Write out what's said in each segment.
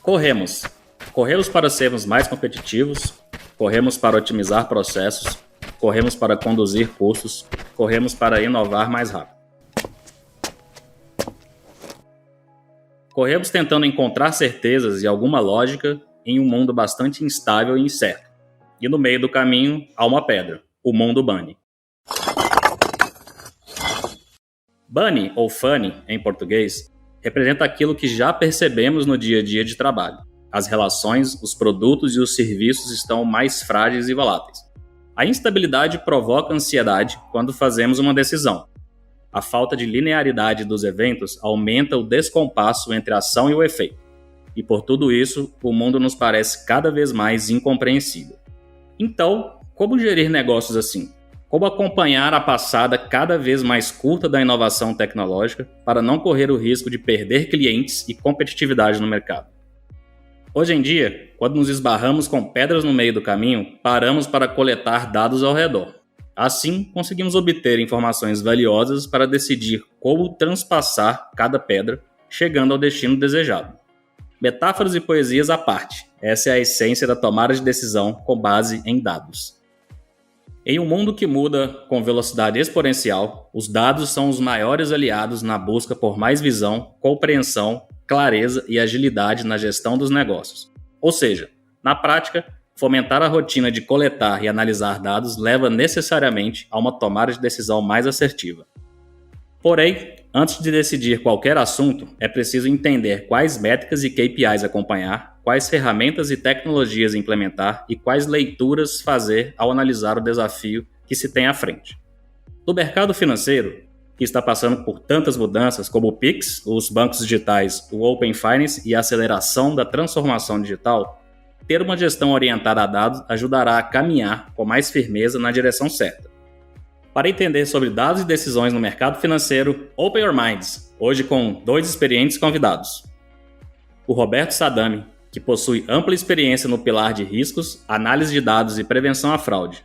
Corremos. Corremos para sermos mais competitivos, corremos para otimizar processos, corremos para conduzir custos, corremos para inovar mais rápido. Corremos tentando encontrar certezas e alguma lógica em um mundo bastante instável e incerto. E no meio do caminho há uma pedra, o mundo Bunny. Bunny, ou funny em português, representa aquilo que já percebemos no dia a dia de trabalho. As relações, os produtos e os serviços estão mais frágeis e voláteis. A instabilidade provoca ansiedade quando fazemos uma decisão. A falta de linearidade dos eventos aumenta o descompasso entre a ação e o efeito. E por tudo isso, o mundo nos parece cada vez mais incompreensível. Então, como gerir negócios assim? Como acompanhar a passada cada vez mais curta da inovação tecnológica para não correr o risco de perder clientes e competitividade no mercado? Hoje em dia, quando nos esbarramos com pedras no meio do caminho, paramos para coletar dados ao redor. Assim, conseguimos obter informações valiosas para decidir como transpassar cada pedra, chegando ao destino desejado. Metáforas e poesias à parte, essa é a essência da tomada de decisão com base em dados. Em um mundo que muda com velocidade exponencial, os dados são os maiores aliados na busca por mais visão, compreensão, clareza e agilidade na gestão dos negócios. Ou seja, na prática, fomentar a rotina de coletar e analisar dados leva necessariamente a uma tomada de decisão mais assertiva. Porém, antes de decidir qualquer assunto, é preciso entender quais métricas e KPIs acompanhar, quais ferramentas e tecnologias implementar e quais leituras fazer ao analisar o desafio que se tem à frente. No mercado financeiro, que está passando por tantas mudanças como o Pix, os bancos digitais, o Open Finance e a aceleração da transformação digital, ter uma gestão orientada a dados ajudará a caminhar com mais firmeza na direção certa. Para entender sobre dados e decisões no mercado financeiro, Open Your Minds, hoje com 2 experientes convidados. O Roberto Sadami, que possui ampla experiência no pilar de riscos, análise de dados e prevenção à fraude.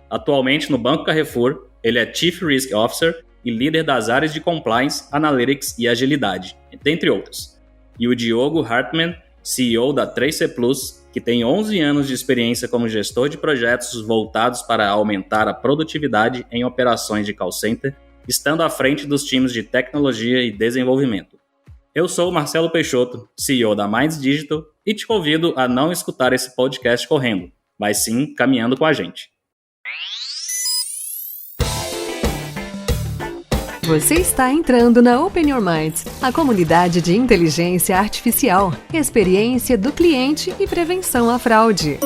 Atualmente no Banco Carrefour, ele é Chief Risk Officer e líder das áreas de Compliance, Analytics e Agilidade, dentre outros. E o Diogo Hartmann, CEO da 3C Plus, que tem 11 anos de experiência como gestor de projetos voltados para aumentar a produtividade em operações de call center, estando à frente dos times de tecnologia e desenvolvimento. Eu sou o Marcelo Peixoto, CEO da Minds Digital, e te convido a não escutar esse podcast correndo, mas sim caminhando com a gente. Você está entrando na Open Your Minds, a comunidade de inteligência artificial, experiência do cliente e prevenção à fraude.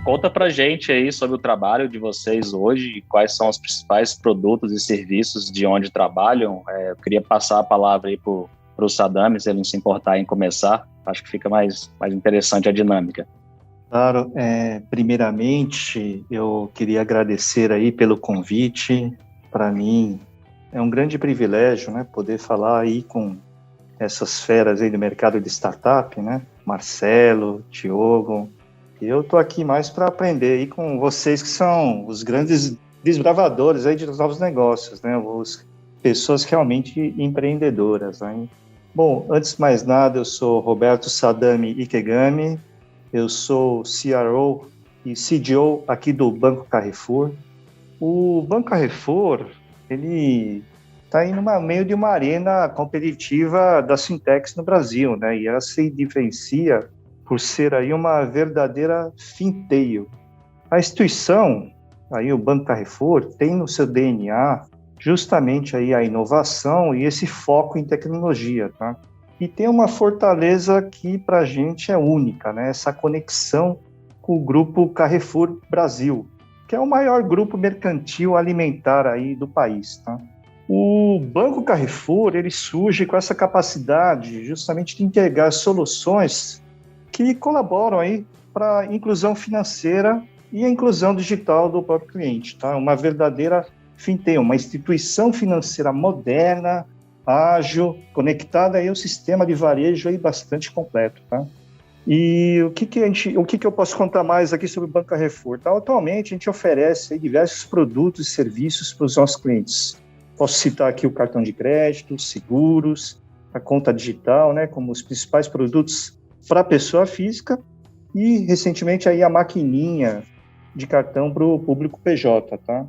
Conta pra gente aí sobre o trabalho de vocês hoje, quais são os principais produtos e serviços de onde trabalham. Eu queria passar a palavra aí pro Sadami, se ele não se importar em começar. Acho que fica mais interessante a dinâmica. Claro, primeiramente eu queria agradecer aí pelo convite. Para mim é um grande privilégio, né, poder falar aí com essas feras aí do mercado de startup, né, Marcelo, Diogo. Eu estou aqui mais para aprender aí com vocês que são os grandes desbravadores aí de novos negócios, né? As pessoas realmente empreendedoras, né? Bom, antes de mais nada, eu sou Roberto Sadami Ikegami, eu sou CRO e CDO aqui do Banco Carrefour. O Banco Carrefour, ele está aí no meio de uma arena competitiva das fintechs no Brasil, né? E ela se diferencia por ser aí uma verdadeira finteio. A instituição, aí o Banco Carrefour, tem no seu DNA justamente aí a inovação e esse foco em tecnologia, tá? E tem uma fortaleza que para a gente é única, né? Essa conexão com o grupo Carrefour Brasil, que é o maior grupo mercantil alimentar aí do país, tá? O Banco Carrefour, ele surge com essa capacidade justamente de entregar soluções que colaboram aí para a inclusão financeira e a inclusão digital do próprio cliente, tá? Uma verdadeira Fintech, uma instituição financeira moderna, ágil, conectada aí ao sistema de varejo aí bastante completo, tá? E o que eu posso contar mais aqui sobre o Banco Carrefour? Tá? Atualmente, a gente oferece aí diversos produtos e serviços para os nossos clientes. Posso citar aqui o cartão de crédito, seguros, a conta digital, né, como os principais produtos para a pessoa física, e, recentemente, aí a maquininha de cartão para o público PJ. Tá?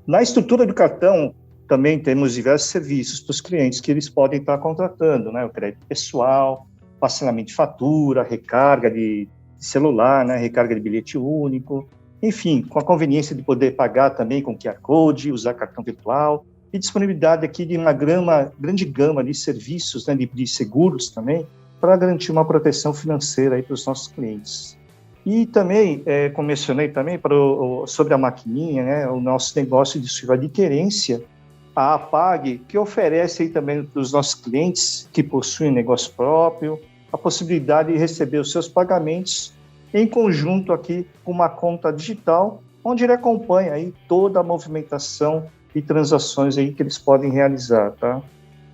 Na estrutura do cartão, também temos diversos serviços para os clientes que eles podem estar contratando, né, o crédito pessoal, parcelamento de fatura, recarga de celular, né, recarga de bilhete único, enfim, com a conveniência de poder pagar também com QR Code, usar cartão virtual, e disponibilidade aqui de uma grande gama de serviços, né, de seguros também, para garantir uma proteção financeira aí para os nossos clientes. E também, como mencionei também, sobre a maquininha, né, o nosso negócio de adquirência, a APAG, que oferece aí também para os nossos clientes que possuem negócio próprio, a possibilidade de receber os seus pagamentos em conjunto aqui com uma conta digital, onde ele acompanha aí toda a movimentação e transações aí que eles podem realizar, tá?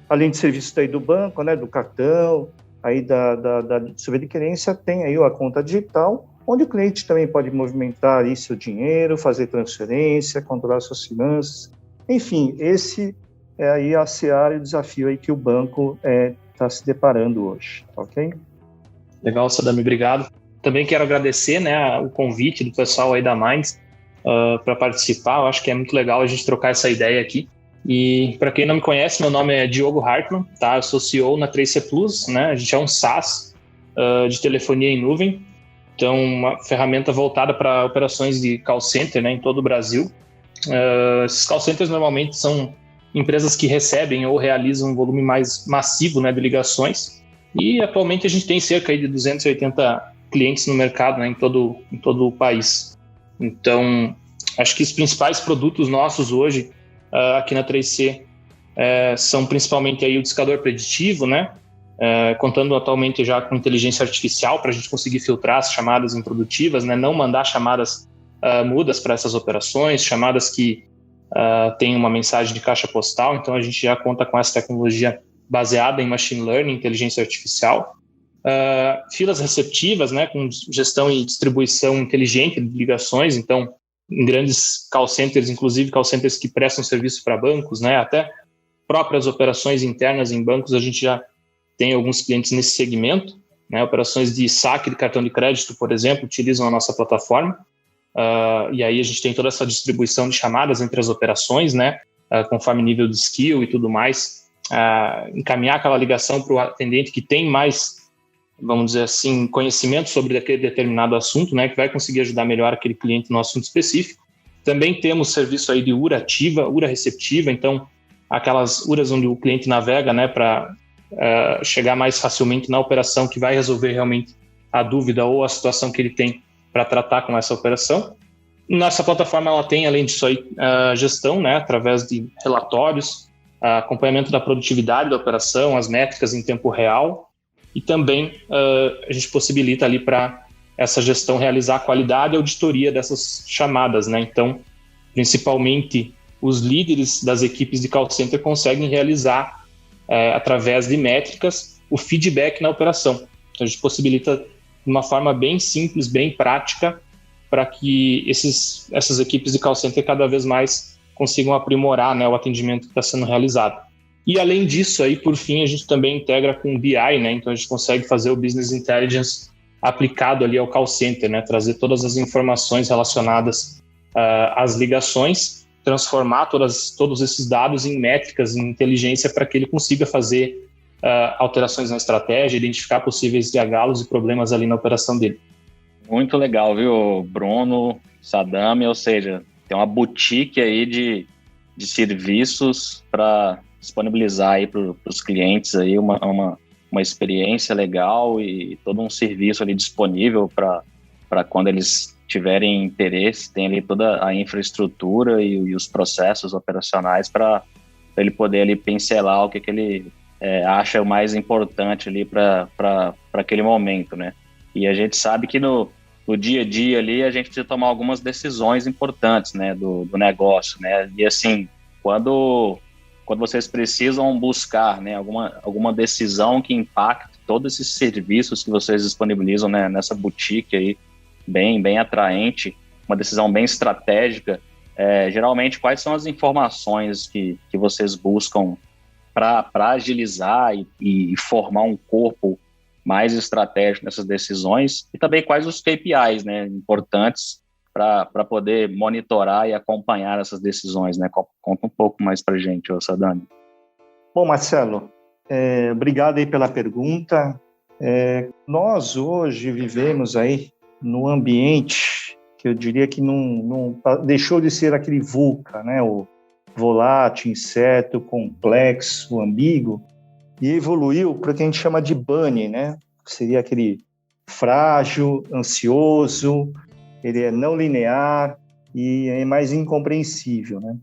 Além de serviços aí do banco, né, do cartão, aí da subadquirência, tem aí a conta digital, onde o cliente também pode movimentar aí seu dinheiro, fazer transferência, controlar suas finanças. Enfim, esse é aí a seara e o desafio aí que o banco está se deparando hoje, ok? Legal, Sadami, obrigado. Também quero agradecer, né, o convite do pessoal aí da Minds para participar. Eu acho que é muito legal a gente trocar essa ideia aqui. E para quem não me conhece, meu nome é Diogo Hartmann, tá? Eu sou CEO na 3C Plus, né? A gente é um SaaS de telefonia em nuvem, então uma ferramenta voltada para operações de call center, né, em todo o Brasil. Esses call centers normalmente são empresas que recebem ou realizam um volume mais massivo, né, de ligações, e atualmente a gente tem cerca de 280 clientes no mercado, né, em todo o país. Então, acho que os principais produtos nossos hoje aqui na 3C são principalmente aí o discador preditivo, né, contando atualmente já com inteligência artificial para a gente conseguir filtrar as chamadas improdutivas, né, não mandar chamadas mudas para essas operações, chamadas que têm uma mensagem de caixa postal. Então a gente já conta com essa tecnologia baseada em machine learning, inteligência artificial. Filas receptivas, né, com gestão e distribuição inteligente de ligações. Então, em grandes call centers, inclusive call centers que prestam serviço para bancos, né, até próprias operações internas em bancos, a gente já tem alguns clientes nesse segmento, né, operações de saque de cartão de crédito, por exemplo, utilizam a nossa plataforma. E aí a gente tem toda essa distribuição de chamadas entre as operações, né, conforme nível de skill e tudo mais, encaminhar aquela ligação para o atendente que tem mais, vamos dizer assim, conhecimento sobre aquele determinado assunto, né, que vai conseguir ajudar melhor aquele cliente no assunto específico. Também temos serviço aí de URA ativa, URA receptiva, então aquelas URAs onde o cliente navega, né, para chegar mais facilmente na operação que vai resolver realmente a dúvida ou a situação que ele tem para tratar com essa operação. Nossa plataforma ela tem, além disso, aí, gestão, né, através de relatórios, acompanhamento da produtividade da operação, as métricas em tempo real, e também a gente possibilita ali para essa gestão realizar a qualidade e auditoria dessas chamadas, né? Então, principalmente os líderes das equipes de call center conseguem realizar, através de métricas, o feedback na operação. Então, a gente possibilita de uma forma bem simples, bem prática, para que essas equipes de call center cada vez mais consigam aprimorar, né, o atendimento que está sendo realizado. E além disso, aí, por fim, a gente também integra com o BI, né? Então a gente consegue fazer o Business Intelligence aplicado ali ao call center, né? Trazer todas as informações relacionadas às ligações, transformar todos esses dados em métricas, em inteligência, para que ele consiga fazer alterações na estratégia, identificar possíveis gargalos e problemas ali na operação dele. Muito legal, viu, Bruno, Sadami? Ou seja, tem uma boutique aí de serviços para disponibilizar aí para os clientes aí uma experiência legal e todo um serviço ali disponível para quando eles tiverem interesse, tem ali toda a infraestrutura e os processos operacionais para ele poder ali pincelar o que ele acha o mais importante ali para aquele momento, né? E a gente sabe que no no dia a dia ali, a gente precisa tomar algumas decisões importantes, né, do negócio, né? E assim, quando vocês precisam buscar, né, alguma decisão que impacte todos esses serviços que vocês disponibilizam, né, nessa boutique aí, bem atraente, uma decisão bem estratégica, geralmente quais são as informações que vocês buscam para agilizar e formar um corpo mais estratégico nessas decisões, e também quais os KPIs, né, importantes para poder monitorar e acompanhar essas decisões, né? Conta um pouco mais para a gente, Sadami. Bom, Marcelo, obrigado aí pela pergunta. Nós hoje vivemos aí num ambiente que eu diria que não deixou de ser aquele VUCA, né? O volátil, incerto, complexo, ambíguo, e evoluiu para o que a gente chama de BANI, né? Que seria aquele frágil, ansioso, ele é não linear e é mais incompreensível, né?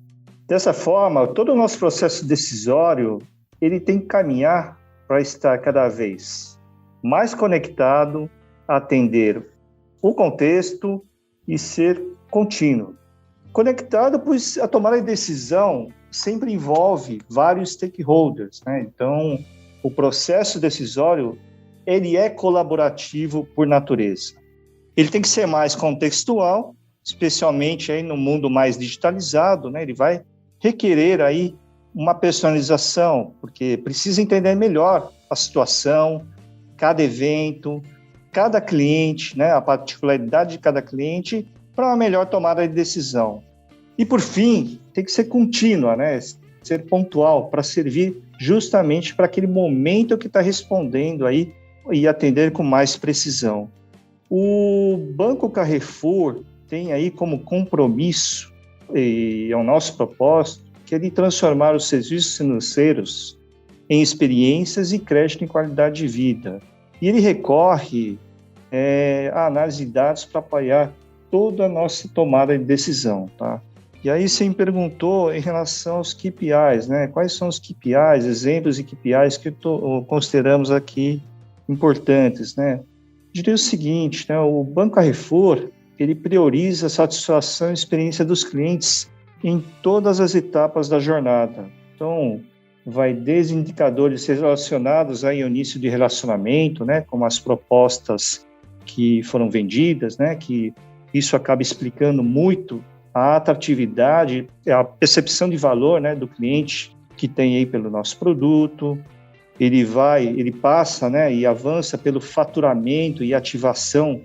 Dessa forma, todo o nosso processo decisório, ele tem que caminhar para estar cada vez mais conectado, atender o contexto e ser contínuo. Conectado, pois a tomada de decisão sempre envolve vários stakeholders, né? Então, o processo decisório, ele é colaborativo por natureza. Ele tem que ser mais contextual, especialmente aí no mundo mais digitalizado, né? Ele vai requerer aí uma personalização, porque precisa entender melhor a situação, cada evento, cada cliente, né? A particularidade de cada cliente para uma melhor tomada de decisão. E, por fim, tem que ser contínua, né? Ser pontual, para servir justamente para aquele momento que está respondendo aí e atender com mais precisão. O Banco Carrefour tem aí como compromisso, e é o nosso propósito, que é de transformar os serviços financeiros em experiências e crédito em qualidade de vida. E ele recorre à análise de dados para apoiar toda a nossa tomada de decisão, tá? E aí você me perguntou em relação aos KPIs, né? Quais são os KPIs, exemplos de KPIs que consideramos aqui importantes, né? Diria o seguinte, né? O Banco Carrefour, ele prioriza a satisfação e experiência dos clientes em todas as etapas da jornada. Então, vai desde indicadores relacionados ao início de relacionamento, né? Como as propostas que foram vendidas, né? Que isso acaba explicando muito a atratividade, a percepção de valor, né, do cliente que tem aí pelo nosso produto. Ele passa, né, e avança pelo faturamento e ativação,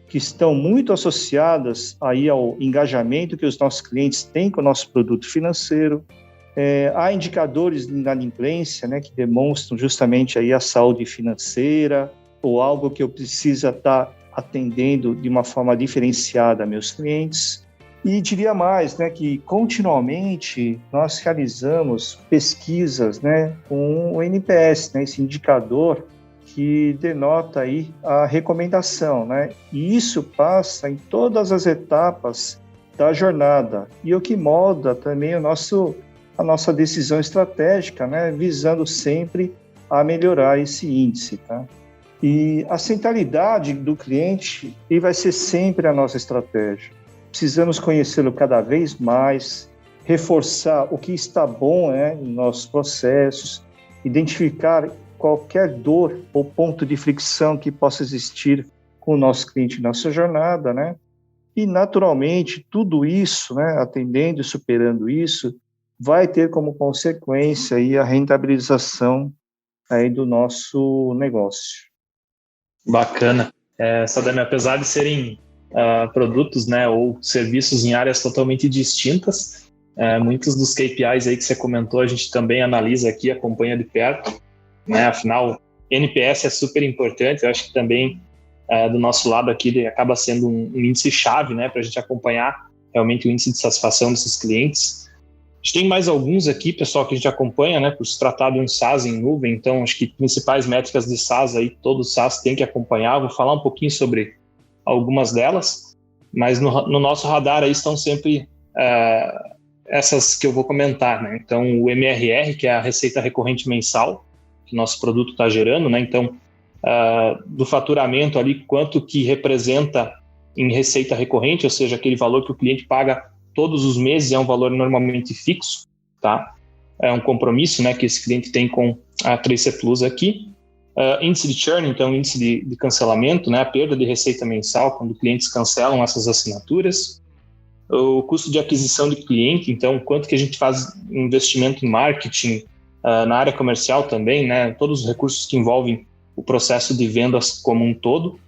que estão muito associadas aí ao engajamento que os nossos clientes têm com o nosso produto financeiro. Há indicadores de inadimplência, né, que demonstram justamente aí a saúde financeira, ou algo que eu preciso estar atendendo de uma forma diferenciada a meus clientes. E diria mais, né, que continuamente nós realizamos pesquisas, né, com o NPS, né, esse indicador que denota aí a recomendação, né, e isso passa em todas as etapas da jornada, e o que molda também a nossa decisão estratégica, né, visando sempre a melhorar esse índice, tá? E a centralidade do cliente vai ser sempre a nossa estratégia. Precisamos conhecê-lo cada vez mais, reforçar o que está bom, né, em nossos processos, identificar qualquer dor ou ponto de fricção que possa existir com o nosso cliente na sua jornada, né? E, naturalmente, tudo isso, né, atendendo e superando isso, vai ter como consequência aí a rentabilização aí do nosso negócio. Bacana. Sadami, apesar de serem produtos, né, ou serviços em áreas totalmente distintas, muitos dos KPIs aí que você comentou, a gente também analisa aqui, acompanha de perto, né? Afinal, NPS é super importante. Eu acho que também do nosso lado aqui ele acaba sendo um índice-chave, né, para a gente acompanhar realmente o índice de satisfação desses clientes. A gente tem mais alguns aqui, pessoal, que a gente acompanha, né, por se tratar de um SaaS em nuvem. Então, acho que principais métricas de SaaS aí, todo SaaS tem que acompanhar. Vou falar um pouquinho sobre algumas delas, mas no nosso radar aí estão sempre essas que eu vou comentar, né? Então, o MRR, que é a receita recorrente mensal que nosso produto está gerando, né? Então, do faturamento ali, quanto que representa em receita recorrente, ou seja, aquele valor que o cliente paga todos os meses, é um valor normalmente fixo, tá? É um compromisso, né, que esse cliente tem com a 3C Plus aqui. Índice de churn, então índice de cancelamento, né, a perda de receita mensal quando clientes cancelam essas assinaturas. O custo de aquisição de cliente, então quanto que a gente faz investimento em marketing, na área comercial também, né, todos os recursos que envolvem o processo de vendas como um todo,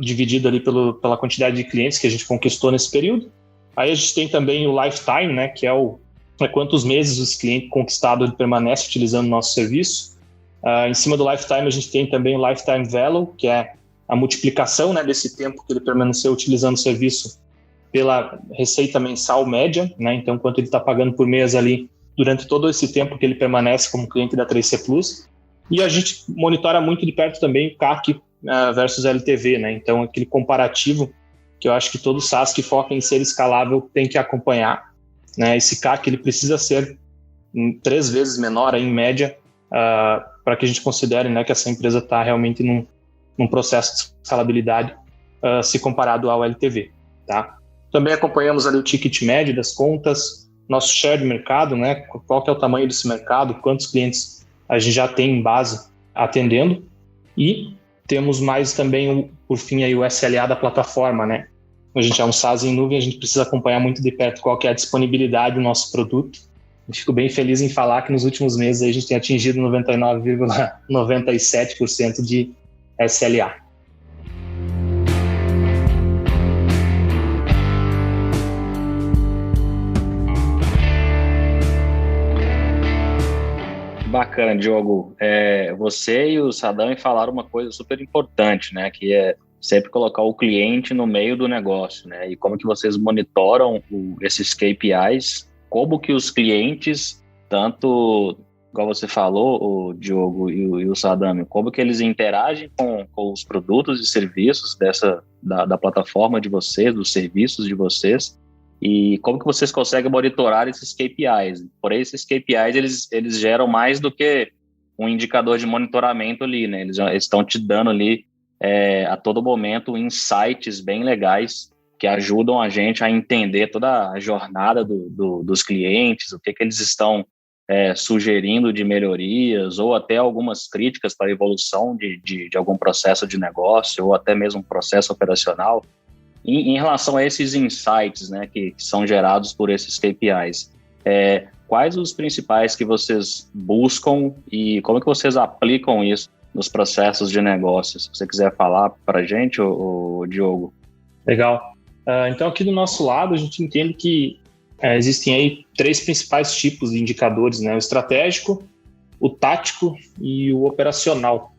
dividido ali pela quantidade de clientes que a gente conquistou nesse período. Aí a gente tem também o lifetime, né, que é quantos meses esse cliente conquistado ele permanece utilizando o nosso serviço. Em cima do lifetime, a gente tem também o lifetime value, que é a multiplicação, né, desse tempo que ele permaneceu utilizando o serviço pela receita mensal média, né, então quanto ele está pagando por mês ali durante todo esse tempo que ele permanece como cliente da 3C Plus. E a gente monitora muito de perto também o CAC versus LTV, né, então aquele comparativo que eu acho que todo SaaS que foca em ser escalável tem que acompanhar, né, esse CAC ele precisa ser 3 vezes menor, em média, para que a gente considere, né, que essa empresa está realmente num processo de escalabilidade se comparado ao LTV. Tá? Também acompanhamos ali o ticket médio das contas, nosso share de mercado, né, qual que é o tamanho desse mercado, quantos clientes a gente já tem em base atendendo, e temos mais também, por fim, aí o SLA da plataforma, né? A gente é um SaaS em nuvem, a gente precisa acompanhar muito de perto qual que é a disponibilidade do nosso produto. Eu fico bem feliz em falar que nos últimos meses a gente tem atingido 99,97% de SLA. Bacana, Diogo. Você e o Sadam falaram uma coisa super importante, né? Que é sempre colocar o cliente no meio do negócio, né? E como que vocês monitoram esses KPIs, como que os clientes, tanto, igual você falou, o Diogo e o Sadam, como que eles interagem com os produtos e serviços da plataforma de vocês, dos serviços de vocês, e como que vocês conseguem monitorar esses KPIs. Porém, esses KPIs, eles geram mais do que um indicador de monitoramento ali, né? Eles estão te dando ali, a todo momento, insights bem legais que ajudam a gente a entender toda a jornada dos clientes, o que eles estão sugerindo de melhorias, ou até algumas críticas para a evolução de algum processo de negócio, ou até mesmo processo operacional. Em relação a esses insights, né, que são gerados por esses KPIs, quais os principais que vocês buscam e como que vocês aplicam isso nos processos de negócio? Se você quiser falar para a gente, o Diogo. Legal. Então, aqui do nosso lado, a gente entende que existem aí 3 principais tipos de indicadores, né? O estratégico, o tático e o operacional.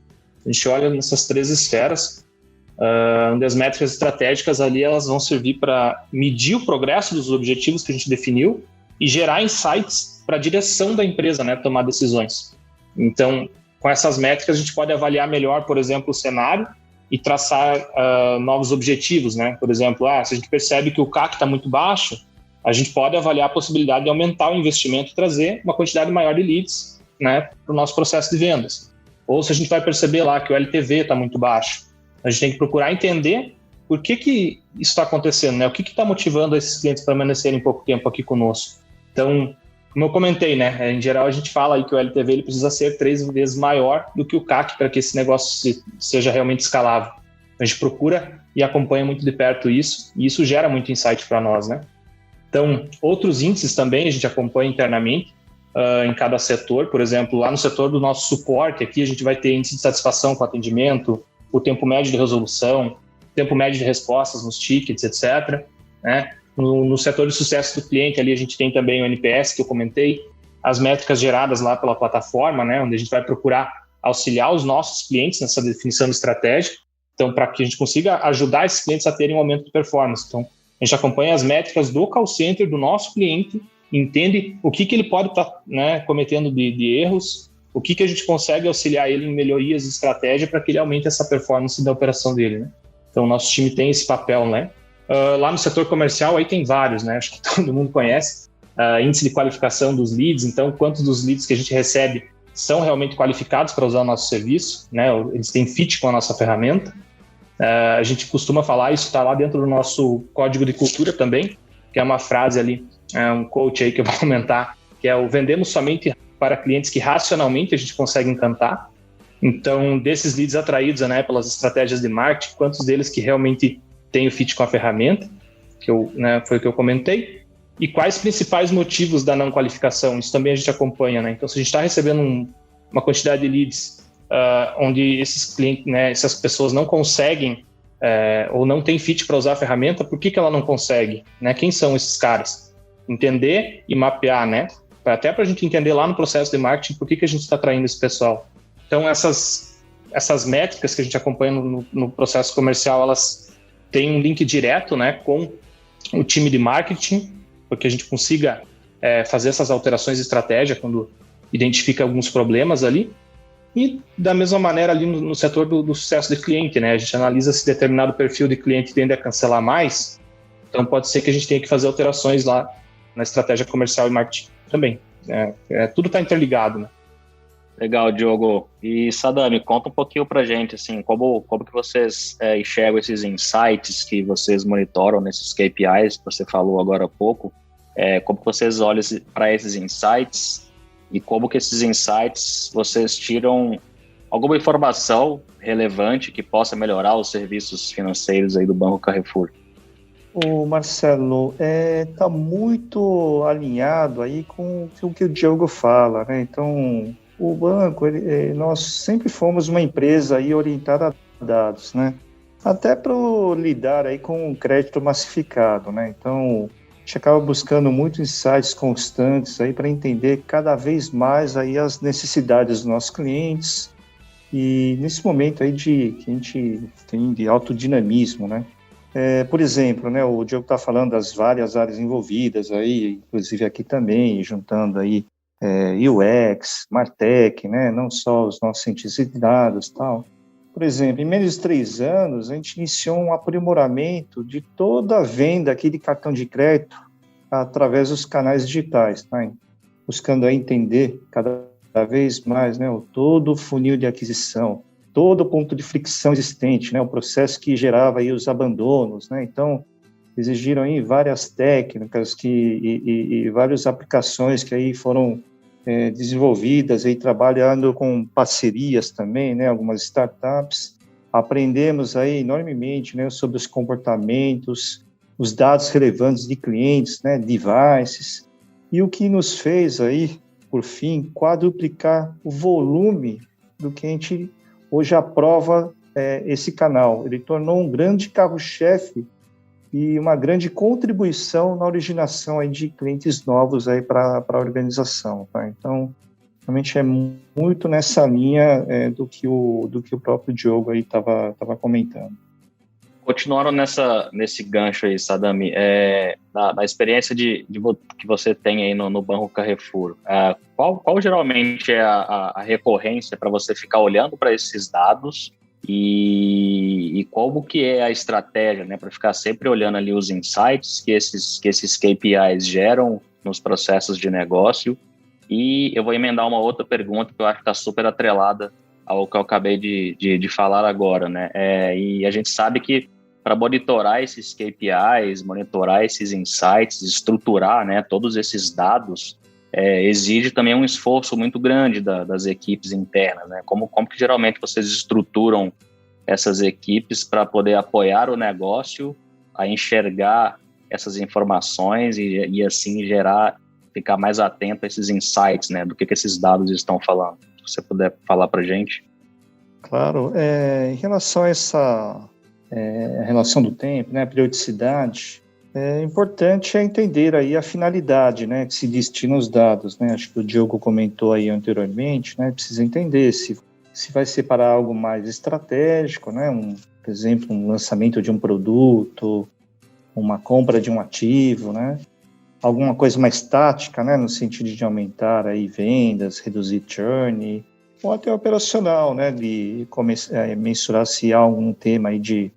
A gente olha nessas 3 esferas, onde as métricas estratégicas ali elas vão servir para medir o progresso dos objetivos que a gente definiu e gerar insights para a direção da empresa, né? Tomar decisões. Então, com essas métricas, a gente pode avaliar melhor, por exemplo, o cenário e traçar novos objetivos, né? Por exemplo, se a gente percebe que o CAC está muito baixo, a gente pode avaliar a possibilidade de aumentar o investimento e trazer uma quantidade maior de leads, né, para o nosso processo de vendas. Ou se a gente vai perceber lá que o LTV está muito baixo, a gente tem que procurar entender por que isso está acontecendo, né? O que está motivando esses clientes a permanecerem pouco tempo aqui conosco. Então, como eu comentei, né, em geral a gente fala aí que o LTV ele precisa ser 3 vezes maior do que o CAC para que esse negócio seja realmente escalável. A gente procura e acompanha muito de perto isso, e isso gera muito insight para nós, né? Então, outros índices também a gente acompanha internamente em cada setor. Por exemplo, lá no setor do nosso suporte, aqui a gente vai ter índice de satisfação com o atendimento, o tempo médio de resolução, tempo médio de respostas nos tickets, etc., né? No setor de sucesso do cliente, ali a gente tem também o NPS, que eu comentei, as métricas geradas lá pela plataforma, né, onde a gente vai procurar auxiliar os nossos clientes nessa definição de estratégia, então, para que a gente consiga ajudar esses clientes a terem um aumento de performance. Então, a gente acompanha as métricas do call center do nosso cliente, entende o que ele pode estar, né, cometendo de erros, o que a gente consegue auxiliar ele em melhorias de estratégia para que ele aumente essa performance da operação dele, né? Então, o nosso time tem esse papel, né? Lá no setor comercial, aí tem vários, né? Acho que todo mundo conhece. Índice de qualificação dos leads, então quantos dos leads que a gente recebe são realmente qualificados para usar o nosso serviço, né? Eles têm fit com a nossa ferramenta. A gente costuma falar, isso está lá dentro do nosso código de cultura também, que é uma frase ali, um coach aí que eu vou comentar, que é o vendemos somente para clientes que racionalmente a gente consegue encantar. Então, desses leads atraídos, né, pelas estratégias de marketing, quantos deles que realmente têm o fit com a ferramenta, foi o que eu comentei, e quais principais motivos da não qualificação, isso também a gente acompanha, né? Então, se a gente está recebendo uma quantidade de leads onde esses clientes, né, essas pessoas não conseguem ou não têm fit para usar a ferramenta, por que ela não consegue? Né? Quem são esses caras? Entender e mapear, né? Até para a gente entender lá no processo de marketing por que a gente está atraindo esse pessoal. Então, essas métricas que a gente acompanha no processo comercial, elas têm um link direto, né, com o time de marketing, porque a gente consiga fazer essas alterações de estratégia quando identifica alguns problemas ali. E da mesma maneira ali no setor do sucesso de cliente, né? A gente analisa se determinado perfil de cliente tende a cancelar mais, então pode ser que a gente tenha que fazer alterações lá na estratégia comercial e marketing também. Tudo está interligado, né? Legal, Diogo. E Sadami, conta um pouquinho pra gente, assim, como que vocês enxergam esses insights que vocês monitoram nesses KPIs que você falou agora há pouco, como que vocês olham para esses insights e como que esses insights vocês tiram alguma informação relevante que possa melhorar os serviços financeiros aí do Banco Carrefour? O Marcelo, está muito alinhado aí com o que o Diogo fala, né? Então, o banco, nós sempre fomos uma empresa aí orientada a dados, né? Até para lidar aí com o crédito massificado, né? Então, a gente acaba buscando muito insights constantes aí para entender cada vez mais aí as necessidades dos nossos clientes e nesse momento aí que a gente tem de alto dinamismo, né? Por exemplo, né, o Diogo está falando das várias áreas envolvidas aí, inclusive aqui também, juntando aí UX, Martech, né, não só os nossos cientistas de dados e tal. Por exemplo, em menos de 3 anos, a gente iniciou um aprimoramento de toda a venda aqui de cartão de crédito através dos canais digitais, tá? Buscando aí entender cada vez mais, né, todo o funil de aquisição, todo o ponto de fricção existente, né, o processo que gerava aí os abandonos, né? Então, exigiram aí várias técnicas e várias aplicações que aí foram desenvolvidas aí trabalhando com parcerias também, né, algumas startups. Aprendemos aí enormemente, né, sobre os comportamentos, os dados relevantes de clientes, né, devices, e o que nos fez aí, por fim, quadruplicar o volume do que a gente hoje aprova esse canal. Ele tornou um grande carro-chefe e uma grande contribuição na originação aí de clientes novos aí para a organização, tá? Então, realmente é muito nessa linha do que o próprio Diogo aí estava comentando. Continuando nesse gancho aí, Sadami, da experiência que você tem aí no Banco Carrefour, qual geralmente é a recorrência para você ficar olhando para esses dados e como que é a estratégia, né, para ficar sempre olhando ali os insights que esses KPIs geram nos processos de negócio? E eu vou emendar uma outra pergunta que eu acho que está super atrelada ao que eu acabei de falar agora, né? E a gente sabe que para monitorar esses KPIs, monitorar esses insights, estruturar, né, todos esses dados, exige também um esforço muito grande das equipes internas, né? Como que geralmente vocês estruturam essas equipes para poder apoiar o negócio a enxergar essas informações e assim ficar mais atento a esses insights, né? Do que esses dados estão falando. Se você puder falar para a gente. Claro. Em relação a essa relação do tempo, né, a periodicidade, importante entender aí a finalidade, né, que se destina os dados, né? Acho que o Diogo comentou aí anteriormente, né? Precisa entender se vai ser para algo mais estratégico, né? Por exemplo, um lançamento de um produto, uma compra de um ativo, né? Alguma coisa mais tática, né, no sentido de aumentar aí vendas, reduzir churn, ou até operacional, né, de mensurar se há algum tema aí de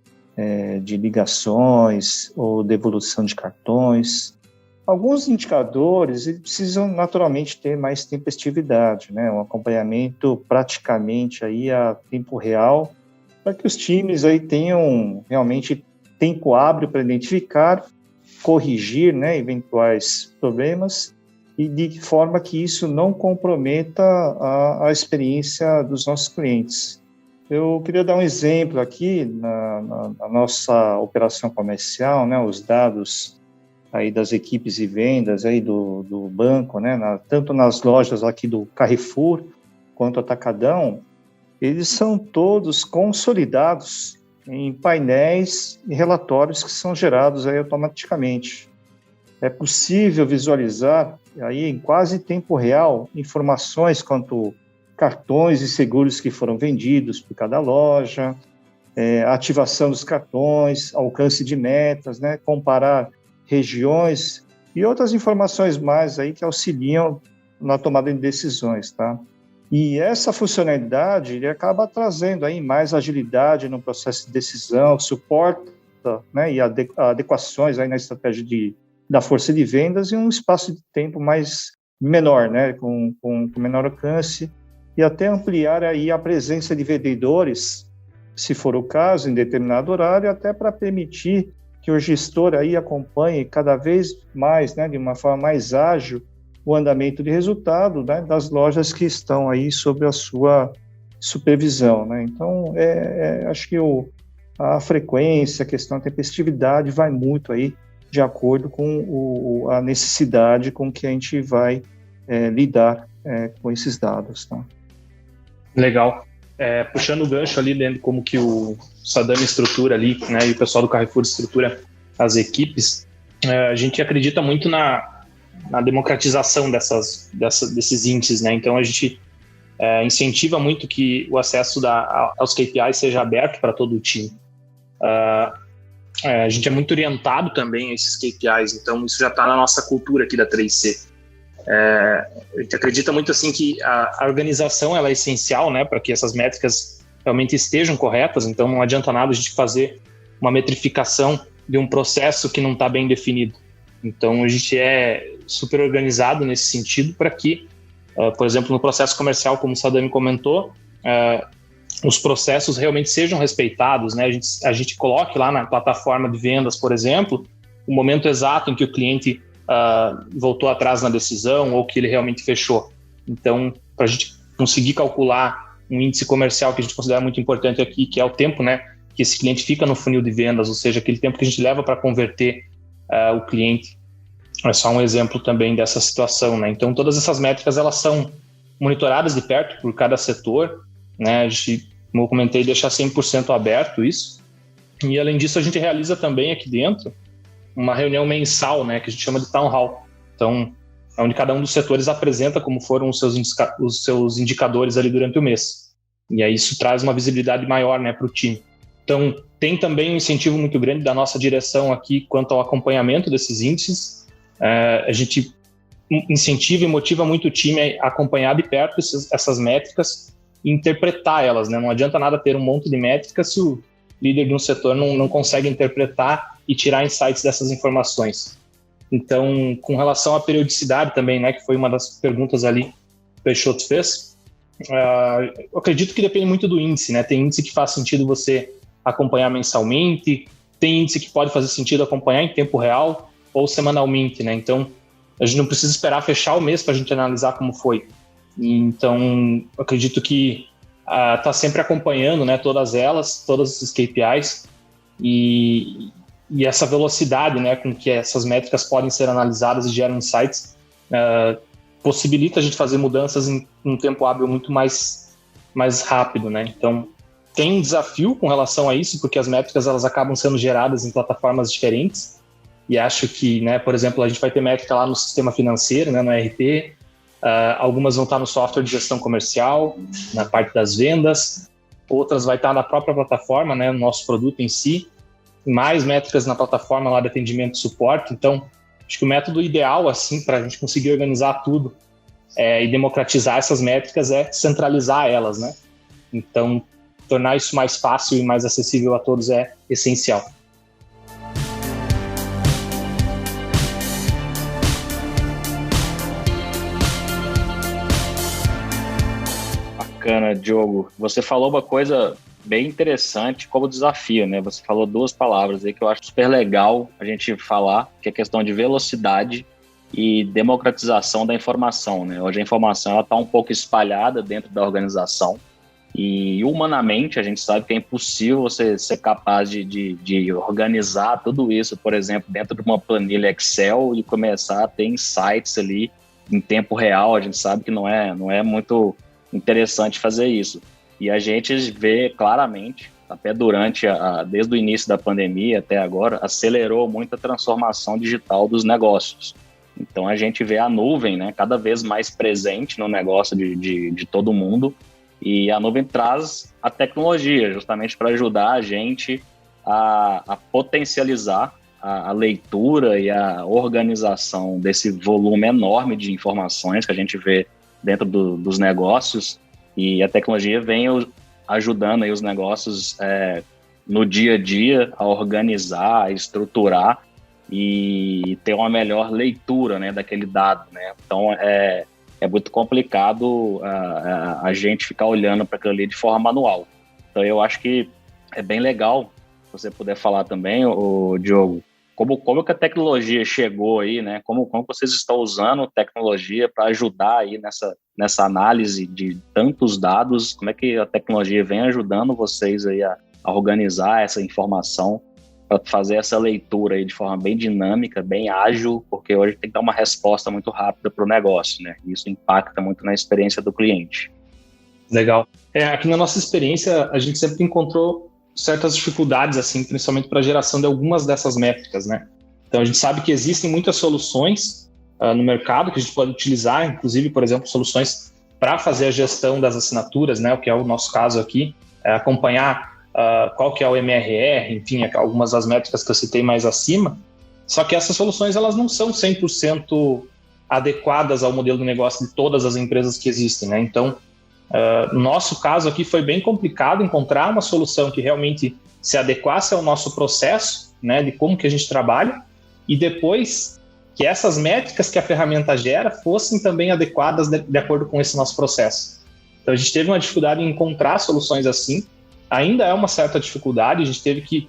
ligações ou devolução de cartões. Alguns indicadores eles precisam naturalmente ter mais tempestividade, né, um acompanhamento praticamente aí a tempo real, para que os times aí tenham realmente tempo hábil para identificar, corrigir, né, eventuais problemas e de forma que isso não comprometa a experiência dos nossos clientes. Eu queria dar um exemplo aqui na nossa operação comercial, né, os dados aí das equipes de vendas aí do banco, né, tanto nas lojas aqui do Carrefour quanto Atacadão, eles são todos consolidados em painéis e relatórios que são gerados aí automaticamente. É possível visualizar aí em quase tempo real informações quanto cartões e seguros que foram vendidos por cada loja, ativação dos cartões, alcance de metas, né, comparar regiões e outras informações mais aí que auxiliam na tomada de decisões, tá? E essa funcionalidade ele acaba trazendo aí mais agilidade no processo de decisão, suporta, né, e adequações aí na estratégia da força de vendas em um espaço de tempo menor, né, com menor alcance, e até ampliar aí a presença de vendedores, se for o caso, em determinado horário, até para permitir que o gestor aí acompanhe cada vez mais, né, de uma forma mais ágil, o andamento de resultado, né, das lojas que estão aí sob a sua supervisão, né? Então, acho que a frequência, a questão da tempestividade vai muito aí de acordo com a necessidade com que a gente vai lidar com esses dados, tá? Legal. Puxando o gancho ali dentro, como que o Sadami estrutura ali, né, e o pessoal do Carrefour estrutura as equipes, a gente acredita muito na democratização desses índices, né? Então a gente incentiva muito que o acesso aos KPIs seja aberto para todo o time. A gente é muito orientado também a esses KPIs, então isso já está na nossa cultura aqui da 3C. A gente acredita muito assim que a organização ela é essencial, né, para que essas métricas realmente estejam corretas, então não adianta nada a gente fazer uma metrificação de um processo que não está bem definido. Então a gente é super organizado nesse sentido para que, por exemplo, no processo comercial, como o Sadami comentou, os processos realmente sejam respeitados, né? A gente coloque lá na plataforma de vendas, por exemplo, o momento exato em que o cliente voltou atrás na decisão ou que ele realmente fechou. Então, para a gente conseguir calcular um índice comercial que a gente considera muito importante aqui, que é o tempo, né, que esse cliente fica no funil de vendas, ou seja, aquele tempo que a gente leva para converter o cliente. É só um exemplo também dessa situação, né? Então, todas essas métricas elas são monitoradas de perto por cada setor, né? A gente, como eu comentei, deixa 100% aberto isso. E, além disso, a gente realiza também aqui dentro uma reunião mensal, né, que a gente chama de Town Hall. Então, onde cada um dos setores apresenta como foram os seus indicadores ali durante o mês. E aí isso traz uma visibilidade maior, né, para o time. Então, tem também um incentivo muito grande da nossa direção aqui quanto ao acompanhamento desses índices. A gente incentiva e motiva muito o time a acompanhar de perto essas métricas e interpretar elas, né? Não adianta nada ter um monte de métricas se o líder de um setor não consegue interpretar e tirar insights dessas informações. Então, com relação à periodicidade também, né, que foi uma das perguntas ali que o Peixoto fez, eu acredito que depende muito do índice, né? Tem índice que faz sentido você acompanhar mensalmente, tem índice que pode fazer sentido acompanhar em tempo real ou semanalmente, né? Então, a gente não precisa esperar fechar o mês para a gente analisar como foi. Então, eu acredito que tá sempre acompanhando, né, todas esses KPIs e essa velocidade, né, com que essas métricas podem ser analisadas e geram insights, possibilita a gente fazer mudanças em um tempo hábil muito mais rápido, né? Então, tem um desafio com relação a isso, porque as métricas elas acabam sendo geradas em plataformas diferentes, e acho que, né, por exemplo, a gente vai ter métrica lá no sistema financeiro, né, no ERP, algumas vão estar no software de gestão comercial, na parte das vendas, outras vai estar na própria plataforma, né, no nosso produto em si, mais métricas na plataforma lá de atendimento e suporte. Então, acho que o método ideal, assim, para a gente conseguir organizar tudo e democratizar essas métricas é centralizar elas, né? Então, tornar isso mais fácil e mais acessível a todos é essencial. Bacana, Diogo. Você falou uma coisa bem interessante como desafio, né? Você falou duas palavras aí que eu acho super legal a gente falar, que é a questão de velocidade e democratização da informação, né? Hoje a informação está um pouco espalhada dentro da organização e humanamente a gente sabe que é impossível você ser capaz de organizar tudo isso, por exemplo, dentro de uma planilha Excel e começar a ter insights ali em tempo real. A gente sabe que não é muito interessante fazer isso. E a gente vê claramente, até desde o início da pandemia até agora, acelerou muito a transformação digital dos negócios. Então a gente vê a nuvem, né, cada vez mais presente no negócio de todo mundo, e a nuvem traz a tecnologia justamente para ajudar a gente a potencializar a leitura e a organização desse volume enorme de informações que a gente vê dentro dos negócios. E a tecnologia vem ajudando aí os negócios no dia a dia a organizar, a estruturar e ter uma melhor leitura, né, daquele dado, né? Então é muito complicado a gente ficar olhando para aquilo ali de forma manual. Então eu acho que é bem legal você puder falar também, Diogo, como que a tecnologia chegou aí, né? Como vocês estão usando tecnologia para ajudar aí nessa análise de tantos dados? Como é que a tecnologia vem ajudando vocês aí a organizar essa informação para fazer essa leitura aí de forma bem dinâmica, bem ágil, porque hoje tem que dar uma resposta muito rápida para o negócio, né? E isso impacta muito na experiência do cliente. Legal. Aqui na nossa experiência, a gente sempre encontrou certas dificuldades, assim, principalmente para a geração de algumas dessas métricas, né? Então, a gente sabe que existem muitas soluções no mercado que a gente pode utilizar, inclusive, por exemplo, soluções para fazer a gestão das assinaturas, né? O que é o nosso caso aqui, acompanhar qual que é o MRR, enfim, algumas das métricas que eu citei mais acima. Só que essas soluções, elas não são 100% adequadas ao modelo de negócio de todas as empresas que existem, né? Então, no nosso caso aqui foi bem complicado encontrar uma solução que realmente se adequasse ao nosso processo, né, de como que a gente trabalha, e depois que essas métricas que a ferramenta gera fossem também adequadas de acordo com esse nosso processo. Então a gente teve uma dificuldade em encontrar soluções assim, ainda é uma certa dificuldade, a gente teve que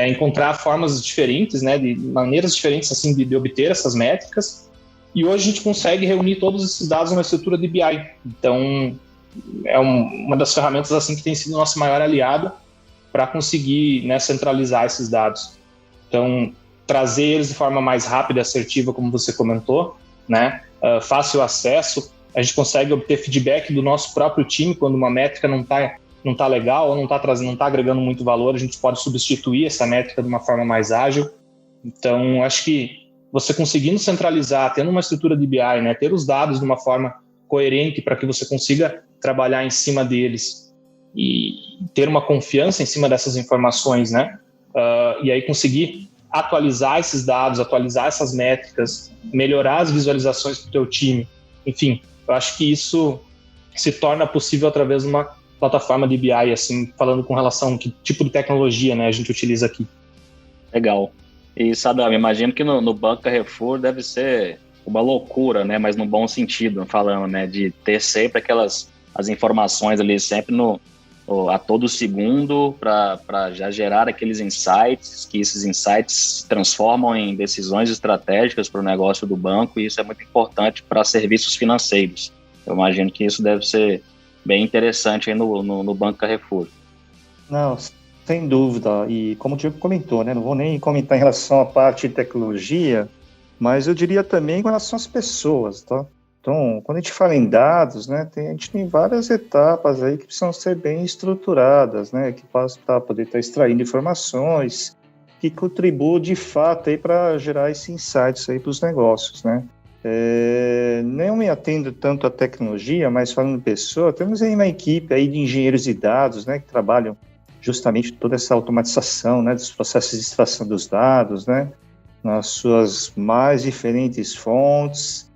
encontrar formas diferentes, né, de maneiras diferentes assim de obter essas métricas, e hoje a gente consegue reunir todos esses dados numa estrutura de BI. Então é uma das ferramentas assim que tem sido o nosso maior aliado para conseguir, né, centralizar esses dados. Então, trazer eles de forma mais rápida e assertiva, como você comentou, né, fácil acesso, a gente consegue obter feedback do nosso próprio time quando uma métrica não tá legal ou não tá agregando muito valor, a gente pode substituir essa métrica de uma forma mais ágil. Então, acho que você conseguindo centralizar, tendo uma estrutura de BI, né, ter os dados de uma forma coerente para que você consiga trabalhar em cima deles e ter uma confiança em cima dessas informações, né? E aí conseguir atualizar esses dados, atualizar essas métricas, melhorar as visualizações para o teu time. Enfim, eu acho que isso se torna possível através de uma plataforma de BI, assim, falando com relação a que tipo de tecnologia, né, a gente utiliza aqui. Legal. E, Sadam, imagino que no Banco Carrefour deve ser uma loucura, né, mas no bom sentido, falando, né, de ter sempre as informações ali sempre a todo segundo para já gerar aqueles insights, que esses insights se transformam em decisões estratégicas para o negócio do banco, e isso é muito importante para serviços financeiros. Eu imagino que isso deve ser bem interessante aí no Banco Carrefour. Não, sem dúvida. E como o Diego comentou, né, não vou nem comentar em relação à parte de tecnologia, mas eu diria também com relação às pessoas, tá? Então, quando a gente fala em dados, né, a gente tem várias etapas aí que precisam ser bem estruturadas, né, que para poder estar extraindo informações que contribuam de fato aí para gerar esses insights aí para os negócios, né. Não me atendo tanto à tecnologia, mas falando de pessoa, temos aí uma equipe aí de engenheiros de dados, né, que trabalham justamente toda essa automatização, né, dos processos de extração dos dados, né, nas suas mais diferentes fontes,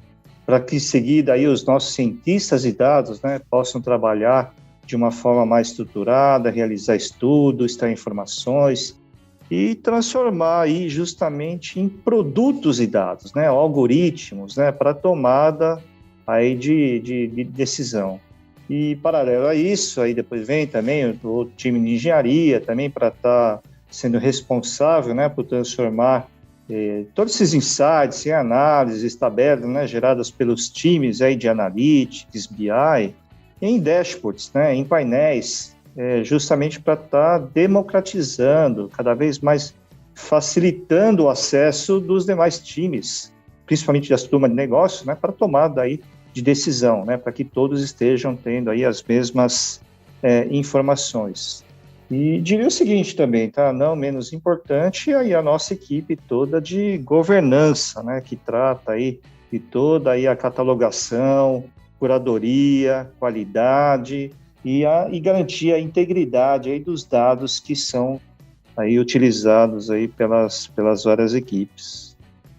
para que em seguida aí os nossos cientistas de dados, né, possam trabalhar de uma forma mais estruturada, realizar estudos, extrair informações e transformar aí justamente em produtos de dados, né, algoritmos, né, para tomada aí de decisão. E paralelo a isso, aí depois vem também o time de engenharia também para estar sendo responsável, né, por transformar todos esses insights em análises, tabelas, né, geradas pelos times aí de Analytics, BI, em dashboards, né, em painéis, justamente para estar democratizando, cada vez mais facilitando o acesso dos demais times, principalmente das turmas de negócios, né, para a tomada aí de decisão, né, para que todos estejam tendo aí as mesmas informações. E diria o seguinte também, tá? Não menos importante, aí a nossa equipe toda de governança, né? Que trata aí de toda aí a catalogação, curadoria, qualidade e garantir a integridade aí dos dados que são aí utilizados aí pelas várias equipes.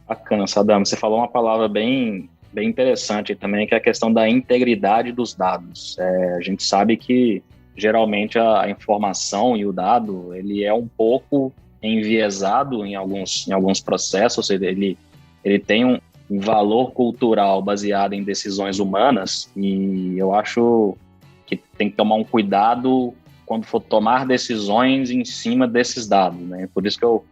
Bacana, Sadam. Você falou uma palavra bem interessante também, que é a questão da integridade dos dados. A gente sabe que geralmente a informação e o dado, ele é um pouco enviesado em alguns processos, ou seja, ele tem um valor cultural baseado em decisões humanas, e eu acho que tem que tomar um cuidado quando for tomar decisões em cima desses dados, né? Por isso que eu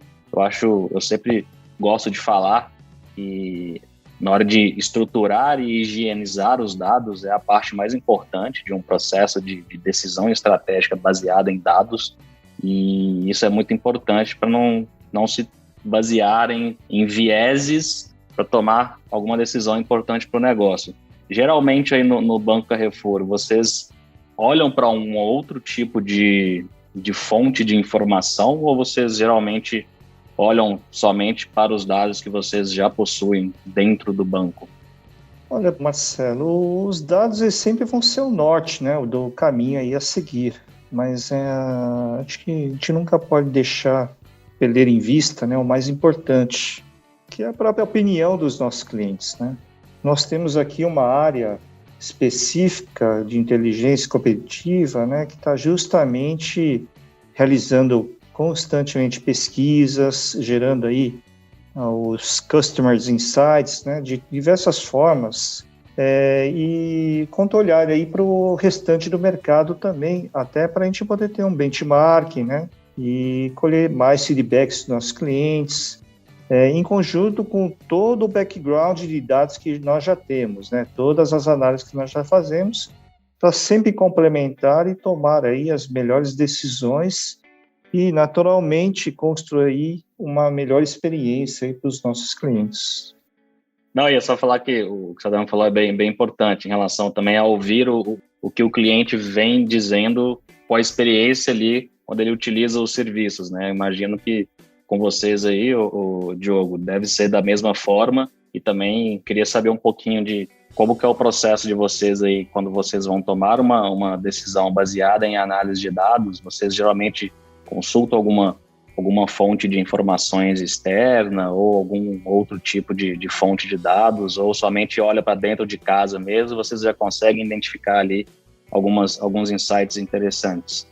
sempre gosto de falar que na hora de estruturar e higienizar os dados é a parte mais importante de um processo de decisão estratégica baseada em dados, e isso é muito importante para não se basear em vieses para tomar alguma decisão importante para o negócio. Geralmente aí no Banco Carrefour, vocês olham para um outro tipo de fonte de informação, ou vocês geralmente olham somente para os dados que vocês já possuem dentro do banco? Olha, Marcelo, os dados eles sempre vão ser o norte, né, do caminho aí a seguir, mas acho que a gente nunca pode deixar perder em vista, né, o mais importante, que é a própria opinião dos nossos clientes, né? Nós temos aqui uma área específica de inteligência competitiva, né, que está justamente realizando constantemente pesquisas, gerando aí os Customers Insights, né, de diversas formas, e olhar aí para o restante do mercado também, até para a gente poder ter um benchmarking, né, e colher mais feedbacks dos nossos clientes, em conjunto com todo o background de dados que nós já temos, né, todas as análises que nós já fazemos, para sempre complementar e tomar aí as melhores decisões e, naturalmente, construir uma melhor experiência para os nossos clientes. Não, ia só falar que o que o Sadam falou é bem importante em relação também a ouvir o que o cliente vem dizendo com a experiência ali, quando ele utiliza os serviços, né? Eu imagino que com vocês aí, o Diogo, deve ser da mesma forma, e também queria saber um pouquinho de como que é o processo de vocês aí, quando vocês vão tomar uma decisão baseada em análise de dados. Vocês geralmente consultam alguma fonte de informações externa ou algum outro tipo de fonte de dados, ou somente olha para dentro de casa mesmo, vocês já conseguem identificar ali alguns insights interessantes?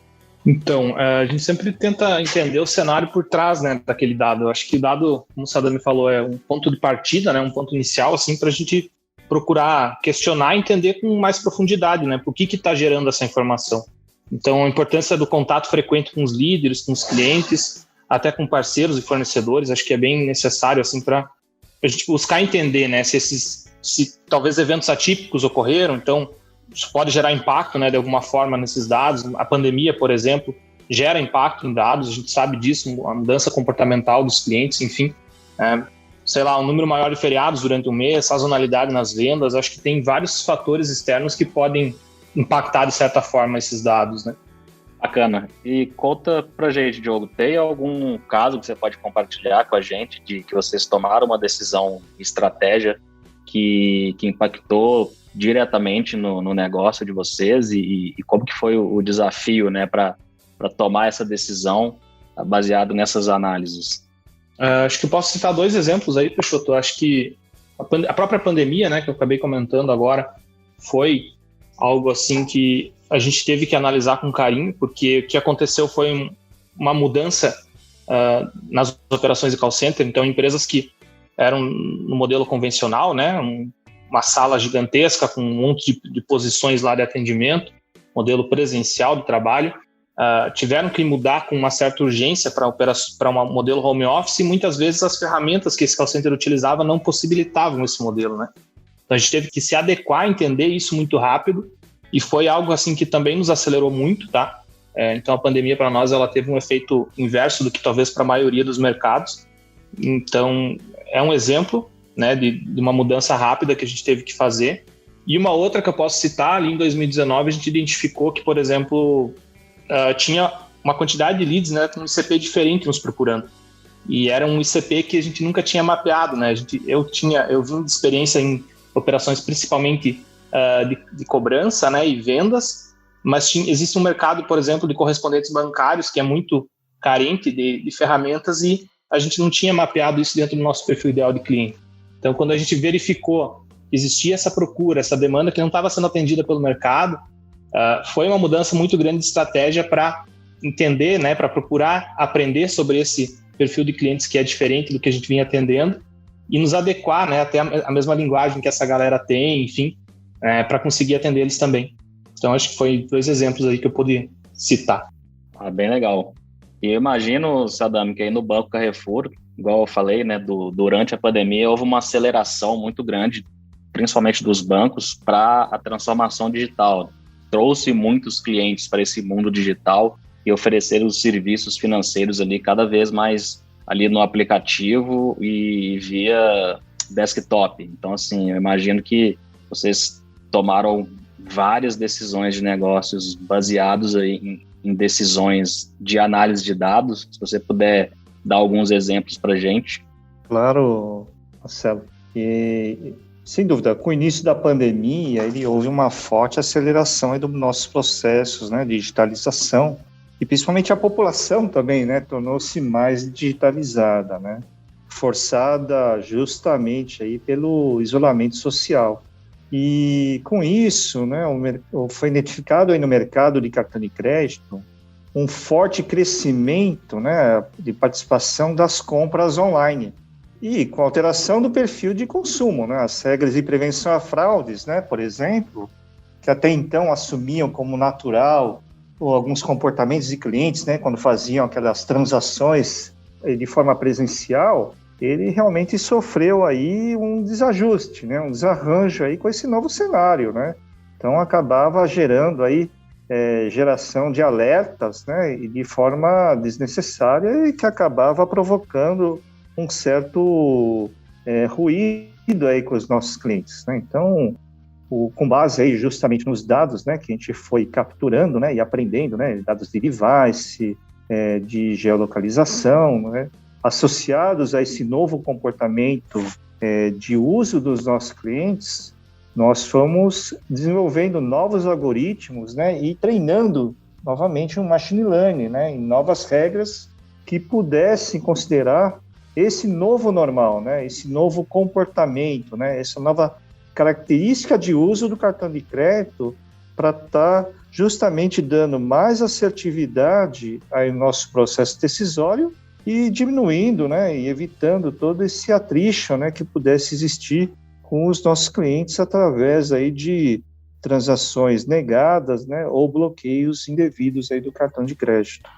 Então, a gente sempre tenta entender o cenário por trás, né, daquele dado. Eu acho que o dado, como o Sadam me falou, é um ponto de partida, né, um ponto inicial, assim, para a gente procurar questionar e entender com mais profundidade, né, por que está gerando essa informação. Então, a importância do contato frequente com os líderes, com os clientes, até com parceiros e fornecedores, acho que é bem necessário, assim, para a gente buscar entender, né, se talvez eventos atípicos ocorreram, então isso pode gerar impacto, né, de alguma forma nesses dados. A pandemia, por exemplo, gera impacto em dados, a gente sabe disso, a mudança comportamental dos clientes, enfim, sei lá, um número maior de feriados durante um mês, sazonalidade nas vendas, acho que tem vários fatores externos que podem impactar de certa forma esses dados, né? Bacana. E conta pra gente, Diogo, tem algum caso que você pode compartilhar com a gente de que vocês tomaram uma decisão, estratégia que impactou diretamente no negócio de vocês, e como que foi o desafio, né, para tomar essa decisão baseado nessas análises? Acho que eu posso citar 2 exemplos aí, Peixoto. Acho que a própria pandemia, né, que eu acabei comentando agora, foi algo assim que a gente teve que analisar com carinho, porque o que aconteceu foi uma mudança nas operações de call center. Então, empresas que eram no modelo convencional, né, uma sala gigantesca com um monte de posições lá de atendimento, modelo presencial de trabalho. Tiveram que mudar com uma certa urgência para um modelo home office, e muitas vezes as ferramentas que esse call center utilizava não possibilitavam esse modelo, né? Então a gente teve que se adequar, entender isso muito rápido, e foi algo assim que também nos acelerou muito, tá? Então a pandemia para nós ela teve um efeito inverso do que talvez para a maioria dos mercados. Então é um exemplo, né, de uma mudança rápida que a gente teve que fazer. E uma outra que eu posso citar, ali em 2019 a gente identificou que, por exemplo, tinha uma quantidade de leads, né, com um ICP diferente nos procurando. E era um ICP que a gente nunca tinha mapeado, né? Eu vim de experiência em operações principalmente de cobrança, né, e vendas, mas existe um mercado, por exemplo, de correspondentes bancários que é muito carente de ferramentas, e a gente não tinha mapeado isso dentro do nosso perfil ideal de cliente. Então, quando a gente verificou que existia essa procura, essa demanda que não estava sendo atendida pelo mercado, foi uma mudança muito grande de estratégia para entender, né, para procurar aprender sobre esse perfil de clientes que é diferente do que a gente vinha atendendo e nos adequar, né, até a mesma linguagem que essa galera tem, enfim, para conseguir atender eles também. Então, acho que foi 2 exemplos aí que eu pude citar. Bem legal. E eu imagino, Sadam, que aí no Banco Carrefour, igual eu falei, né, durante a pandemia, houve uma aceleração muito grande, principalmente dos bancos, para a transformação digital. Trouxe muitos clientes para esse mundo digital e ofereceram os serviços financeiros ali cada vez mais ali no aplicativo e via desktop. Então, assim, eu imagino que vocês tomaram várias decisões de negócios baseados aí em decisões de análise de dados. Se você puder dar alguns exemplos para a gente. Claro, Marcelo. E, sem dúvida, com o início da pandemia, houve uma forte aceleração aí dos nossos processos, né, de digitalização, e principalmente a população também, né, tornou-se mais digitalizada, né, forçada justamente aí pelo isolamento social. E com isso, né, foi identificado aí no mercado de cartão de crédito um forte crescimento, né, de participação das compras online e com alteração do perfil de consumo, né, as regras de prevenção a fraudes, né, por exemplo, que até então assumiam como natural ou alguns comportamentos de clientes, né, quando faziam aquelas transações de forma presencial, ele realmente sofreu aí um desajuste, né, um desarranjo aí com esse novo cenário, né? Então acabava gerando aí geração de alertas, né, e de forma desnecessária, e que acabava provocando um certo ruído aí com os nossos clientes, né? Então, com base aí justamente nos dados, né, que a gente foi capturando, né, e aprendendo, né, dados de device, de geolocalização, né, associados a esse novo comportamento de uso dos nossos clientes, nós fomos desenvolvendo novos algoritmos, né, e treinando novamente um machine learning, né, em novas regras que pudessem considerar esse novo normal, né, esse novo comportamento, né, essa nova característica de uso do cartão de crédito para estar justamente dando mais assertividade ao nosso processo decisório e diminuindo, né, e evitando todo esse atrito, né, que pudesse existir com os nossos clientes através aí de transações negadas, né, ou bloqueios indevidos aí do cartão de crédito.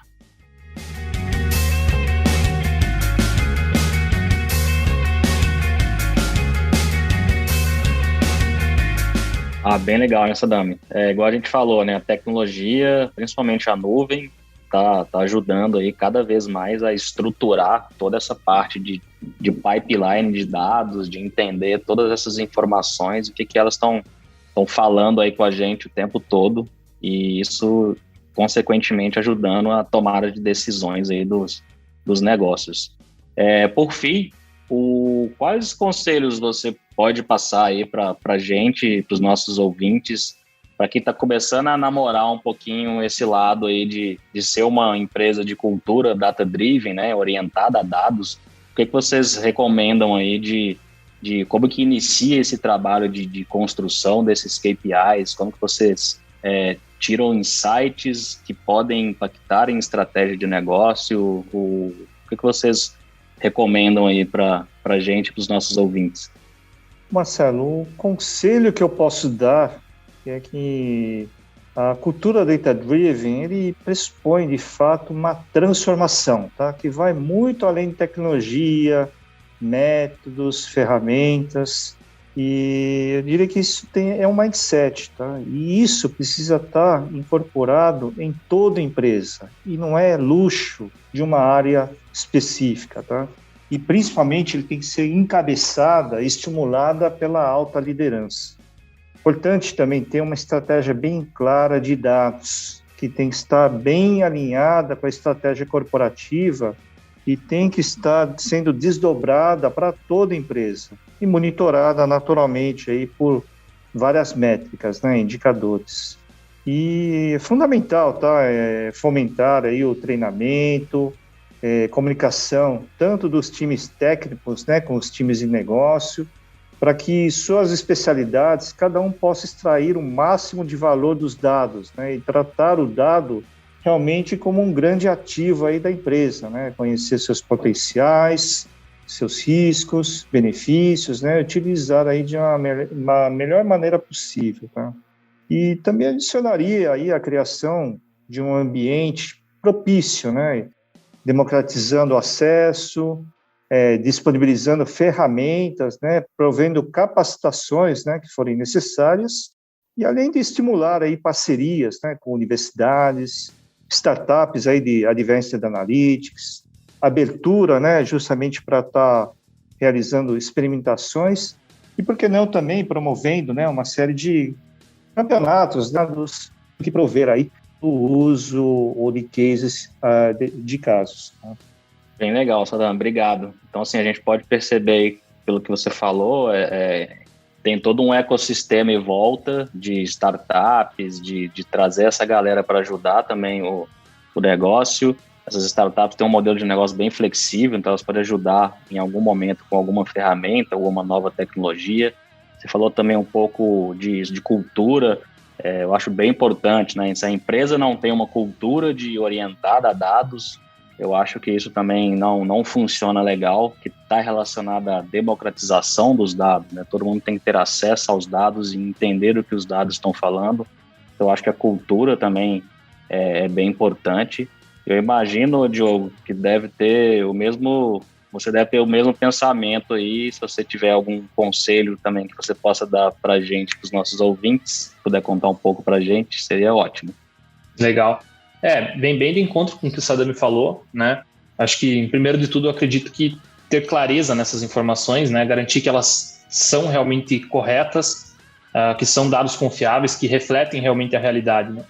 Bem legal, né, Sadam? Igual a gente falou, né, a tecnologia, principalmente a nuvem, tá ajudando aí cada vez mais a estruturar toda essa parte de pipeline de dados, de entender todas essas informações, o que elas estão falando aí com a gente o tempo todo, e isso, consequentemente, ajudando a tomada de decisões aí dos negócios. Por fim, quais conselhos você pode passar aí para a gente, para os nossos ouvintes, para quem está começando a namorar um pouquinho esse lado aí de ser uma empresa de cultura data-driven, né, orientada a dados? O que vocês recomendam aí de como que inicia esse trabalho de construção desses KPIs? Como que vocês tiram insights que podem impactar em estratégia de negócio? O que vocês recomendam aí para a gente, para os nossos ouvintes? Marcelo, o conselho que eu posso dar é que a cultura data-driven, ele pressupõe, de fato, uma transformação, tá? Que vai muito além de tecnologia, métodos, ferramentas, e eu diria que isso é um mindset, tá? E isso precisa estar incorporado em toda empresa, e não é luxo de uma área específica, tá? E principalmente ele tem que ser encabeçada, estimulada pela alta liderança. Importante também ter uma estratégia bem clara de dados, que tem que estar bem alinhada com a estratégia corporativa e tem que estar sendo desdobrada para toda a empresa e monitorada naturalmente aí por várias métricas, né, indicadores. E é fundamental, tá, fomentar aí o treinamento, comunicação, tanto dos times técnicos, né, com os times de negócio, para que suas especialidades, cada um possa extrair o máximo de valor dos dados, né, e tratar o dado realmente como um grande ativo aí da empresa, né, conhecer seus potenciais, seus riscos, benefícios, né, utilizar aí de uma melhor maneira possível, tá? E também adicionaria aí a criação de um ambiente propício, né, democratizando o acesso, disponibilizando ferramentas, né, provendo capacitações, né, que forem necessárias, e além de estimular aí parcerias, né, com universidades, startups aí de Advanced Analytics, abertura, né, justamente para estar realizando experimentações, e por que não também promovendo, né, uma série de campeonatos, né, que prover aí o uso ou de cases de casos, né? Bem legal, Sadam, obrigado. Então, assim, a gente pode perceber aí, pelo que você falou, tem todo um ecossistema em volta de startups, de trazer essa galera para ajudar também o negócio. Essas startups têm um modelo de negócio bem flexível, então elas podem ajudar em algum momento com alguma ferramenta, alguma nova tecnologia. Você falou também um pouco de cultura, eu acho bem importante, né? Se a empresa não tem uma cultura de orientada a dados, eu acho que isso também não funciona legal, que está relacionado à democratização dos dados, né? Todo mundo tem que ter acesso aos dados e entender o que os dados estão falando. Então, eu acho que a cultura também é bem importante. Eu imagino, Diogo, que você deve ter o mesmo pensamento aí. Se você tiver algum conselho também que você possa dar para a gente, para os nossos ouvintes, puder contar um pouco para a gente, seria ótimo. Legal. Vem bem de encontro com o que o Sadam me falou, né? Acho que, primeiro de tudo, eu acredito que ter clareza nessas informações, né? Garantir que elas são realmente corretas, que são dados confiáveis, que refletem realmente a realidade, né?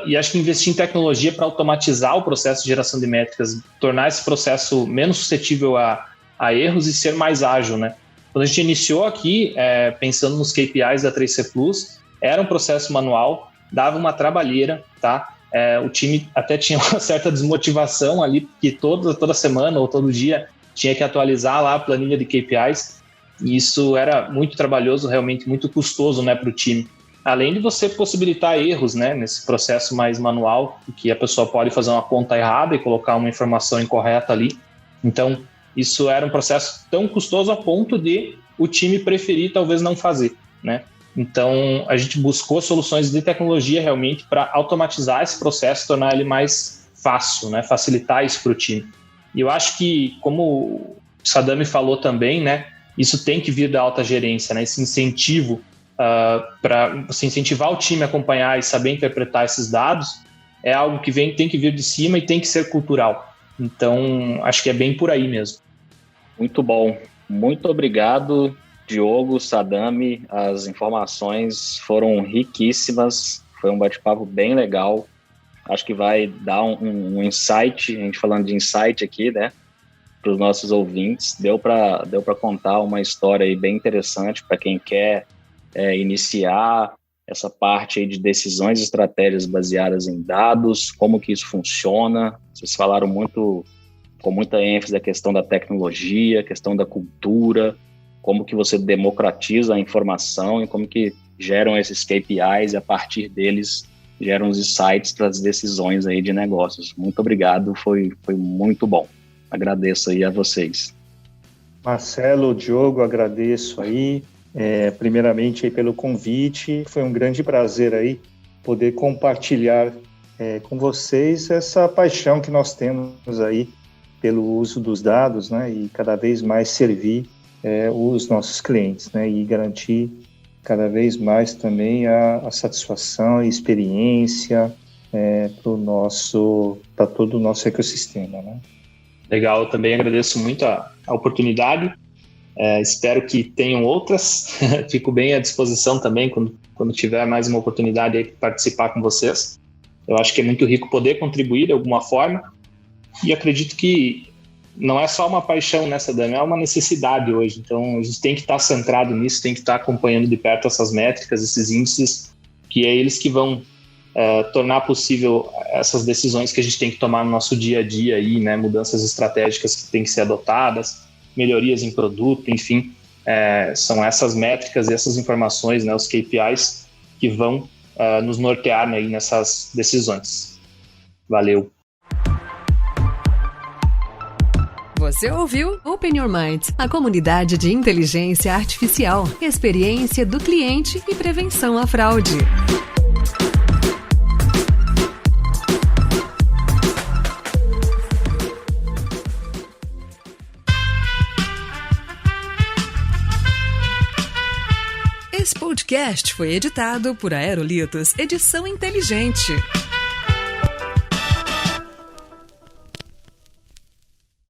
E acho que investir em tecnologia para automatizar o processo de geração de métricas, tornar esse processo menos suscetível a erros e ser mais ágil, né? Quando a gente iniciou aqui, pensando nos KPIs da 3C Plus, era um processo manual, dava uma trabalheira, tá? O time até tinha uma certa desmotivação ali, porque toda semana ou todo dia tinha que atualizar lá a planilha de KPIs, e isso era muito trabalhoso, realmente muito custoso, né, para o time. Além de você possibilitar erros, né, nesse processo mais manual, que a pessoa pode fazer uma conta errada e colocar uma informação incorreta ali. Então, isso era um processo tão custoso a ponto de o time preferir talvez não fazer, né? Então, a gente buscou soluções de tecnologia realmente para automatizar esse processo, tornar ele mais fácil, né? Facilitar isso para o time. E eu acho que, como o Sadam falou também, né? Isso tem que vir da alta gerência, né? Esse incentivo para você incentivar o time a acompanhar e saber interpretar esses dados é algo que tem que vir de cima e tem que ser cultural. Então, acho que é bem por aí mesmo. Muito bom. Muito obrigado, Diogo, Sadam. As informações foram riquíssimas. Foi um bate-papo bem legal. Acho que vai dar um insight, a gente falando de insight aqui, né, para os nossos ouvintes. Deu para contar uma história aí bem interessante para quem quer iniciar essa parte aí de decisões e estratégias baseadas em dados, como que isso funciona. Vocês falaram com muita ênfase a questão da tecnologia, a questão da cultura, como que você democratiza a informação e como que geram esses KPIs e a partir deles geram os insights para as decisões aí de negócios. Muito obrigado, foi muito bom. Agradeço aí a vocês. Marcelo, Diogo, agradeço aí. primeiramente aí pelo convite. Foi um grande prazer aí poder compartilhar com vocês essa paixão que nós temos aí pelo uso dos dados, né, e cada vez mais servir os nossos clientes, né, e garantir cada vez mais também a satisfação e experiência para todo o nosso ecossistema, né. Legal, eu também agradeço muito a oportunidade, espero que tenham outras, fico bem à disposição também quando tiver mais uma oportunidade aí de participar com vocês. Eu acho que é muito rico poder contribuir de alguma forma, e acredito que não é só uma paixão nessa, Dani, é uma necessidade hoje. Então a gente tem que estar centrado nisso, tem que estar acompanhando de perto essas métricas, esses índices, que é eles que vão tornar possível essas decisões que a gente tem que tomar no nosso dia a dia aí, né? Mudanças estratégicas que têm que ser adotadas, melhorias em produto, enfim, são essas métricas e essas informações, né, os KPIs, que vão nos nortear aí nessas decisões. Valeu! Você ouviu Open Your Minds, a comunidade de inteligência artificial, experiência do cliente e prevenção à fraude. Esse podcast foi editado por Aerolitos Edição Inteligente.